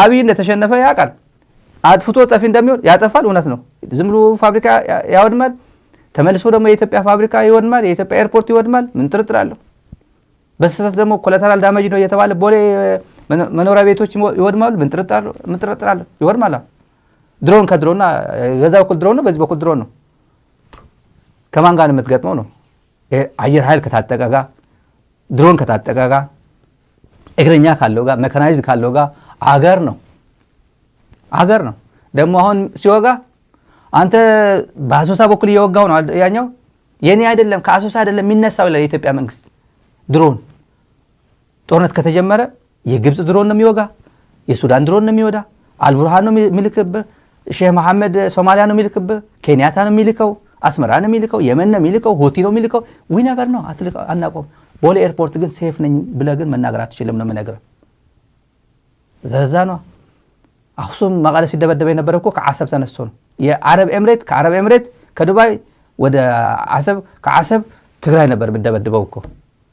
አብይ እንደተሸነፈ ያውቃል አጥፍቶ ጠፊ እንደሚሆን ያጠፋል እውነት ነው ዝም ብሎ ፋብሪካ ያወድማል ተመልሶ ደግሞ የኢትዮጵያ ፋብሪካ ይወድማል የኢትዮጵያ ኤርፖርት ይወድማል ምን ጥርጥር አለው በስህተት ደግሞ ኮላተራል ዳሜጅ ነው የተባለ ቦሌ መኖሪያ ቤቶች ይወድማሉ ምን ጥርጥር አለው ይወድማል ድሮን ከድሮና ገዛው ኩል ድሮን ነው በዚህ በኩል ድሮን ነው ከማን ጋር የምትገጥመው ነው አየር ኃይል ከታጠቀ ጋር ድሮን ከታጠቀ ጋር እግረኛ ካለው ጋር መካናይዝድ ካለው ጋር አገር ነው ደግሞ አሁን ሲወጋ አንተ በአሶሳ በኩል እየወጋው ነው ያኛው የኔ አይደለም ከአሶሳ አይደለም የሚነሳው ለኢትዮጵያ መንግስት ድሮን ጦርነት ከተጀመረ የግብጽ ድሮን ነው የሚወጋ የሱዳን ድሮን ነው የሚወዳ አልቡርሃን ነው የሚልክብ ሼህ መሐመድ ሶማሊያ ነው የሚልክብ ኬንያታ ነው የሚልከው አስመራ ነው የሚልከው የመን ነው የሚልከው ሁቲ ነው የሚልከው ዊ ነቨር ነው አናቆም ቦሌ ኤርፖርት ግን ሴፍ ነኝ ብለህ ግን መናገር አትችልም ነው የምነግርህ ዘዛ ነው አክሱም መቀለ ሲደበደበ የነበረ እኮ ከአሰብ ተነስቶ ነው የአረብ ኤምሬት ከአረብ ኤምሬት ከዱባይ ወደ አሰብ ከአሰብ ትግራይ ነበር የሚደበደበው እኮ